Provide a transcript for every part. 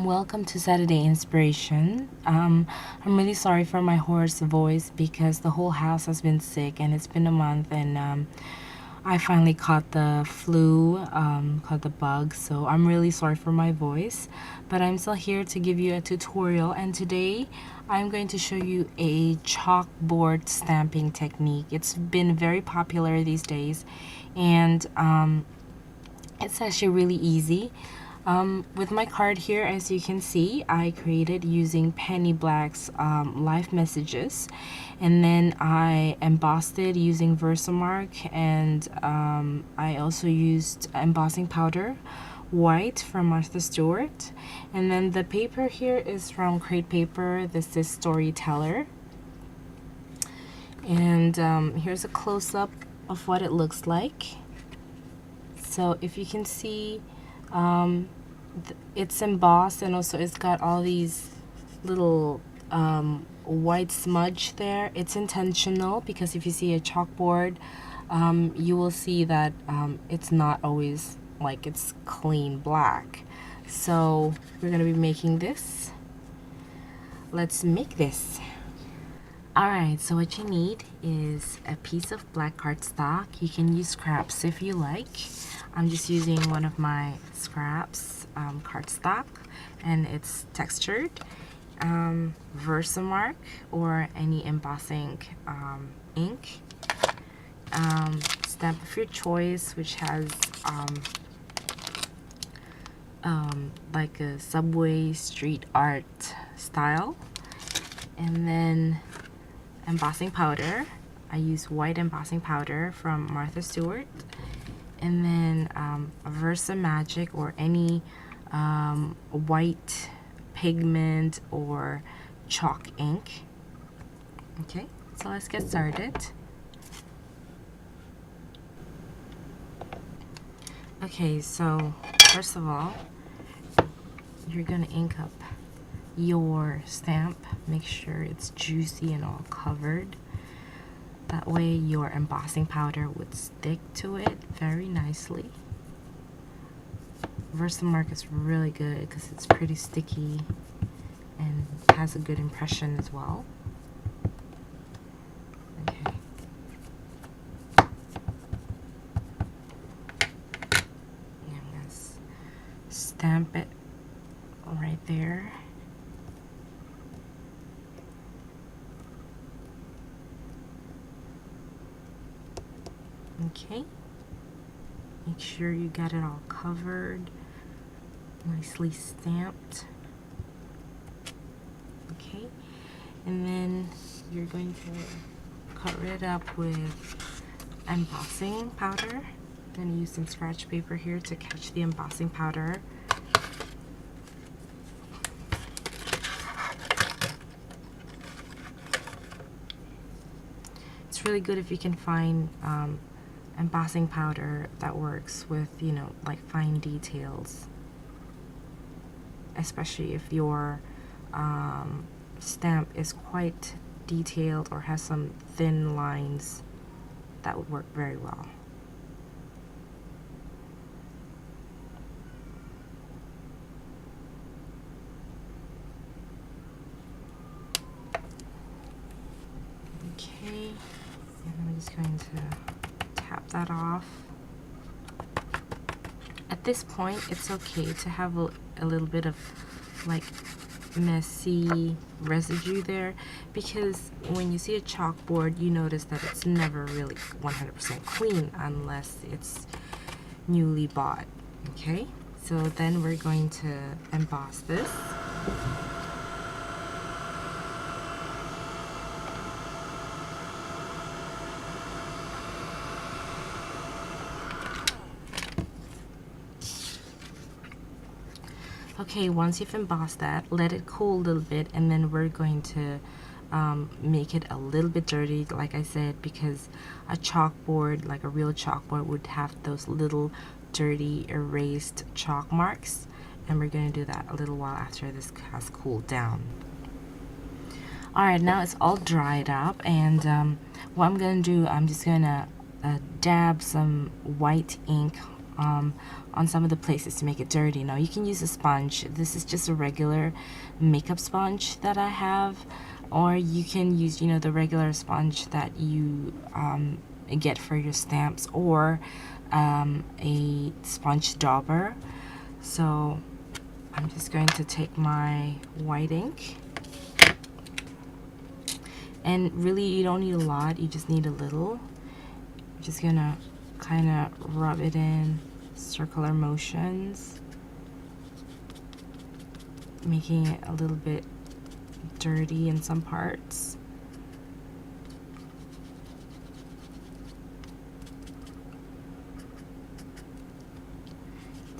welcome to Saturday Inspiration. I'm really sorry for my hoarse voice because the whole house has been sick and it's been a month, and I finally caught the flu, caught the bug, so I'm really sorry for my voice, but I'm still here to give you a tutorial. And today I'm going to show you a chalkboard stamping technique. It's been very popular these days, and it's actually really easy. With my card here, as you can see, I created using Penny Black's life messages, and then I embossed it using Versamark, and I also used embossing powder, white from Martha Stewart, and then the paper here is from Crate Paper. This is Storyteller, and here's a close-up of what it looks like. So if you can see, it's embossed, and also it's got all these little white smudge there. It's intentional because if you see a chalkboard, you will see that it's not always like it's clean black. So we're gonna be making this. Let's make this. Alright, so what you need is a piece of black cardstock. You can use scraps if you like. I'm just using one of my scraps cardstock, and it's textured. Versamark or any embossing ink. Stamp of your choice, which has like a subway street art style. And then embossing powder. I use white embossing powder from Martha Stewart, and then Versamagic or any white pigment or chalk ink. Okay, so let's get started. Okay, so first of all, you're gonna ink up your stamp. Make sure it's juicy and all covered. That way your embossing powder would stick to it very nicely. Versamark is really good because it's pretty sticky and has a good impression as well. Okay. I'm gonna stamp it right there. Okay, make sure you got it all covered, nicely stamped. Okay, and then you're going to cover it up with embossing powder. I'm going to use some scratch paper here to catch the embossing powder. It's really good if you can find embossing powder that works with, you know, like fine details, especially if your stamp is quite detailed or has some thin lines. That would work very well. Okay, and I'm just going to tap that off. At this point, it's okay to have a little bit of like messy residue there, because when you see a chalkboard, you notice that it's never really 100% clean unless it's newly bought. Okay, so then we're going to emboss this. Okay, once you've embossed that, let it cool a little bit, and then we're going to make it a little bit dirty, like I said, because a chalkboard, like a real chalkboard, would have those little dirty erased chalk marks, and we're going to do that a little while after this has cooled down. Alright, now it's all dried up, and what I'm going to do, I'm just going to dab some white ink on some of the places to make it dirty. Now you can use a sponge. This is just a regular makeup sponge that I have, or you can use, you know, the regular sponge that you get for your stamps, or a sponge dauber. So I'm just going to take my white ink, and really you don't need a lot, you just need a little. I'm just gonna kind of rub it in circular motions, making it a little bit dirty in some parts.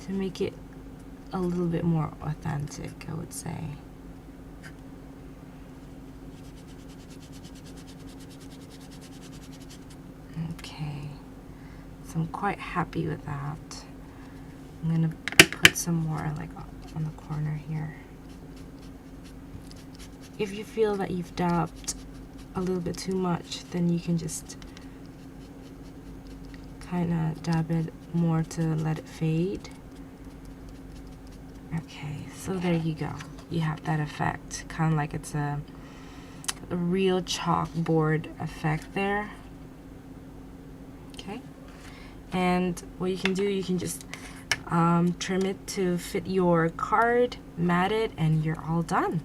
To make it a little bit more authentic, I would say. Okay, so I'm quite happy with that. I'm gonna put some more like on the corner here. If you feel that you've dabbed a little bit too much, then you can just kind of dab it more to let it fade. Okay, so there you go. You have that effect, kind of like it's a real chalkboard effect there. Okay, and what you can do, you can just trim it to fit your card, mat it, and you're all done.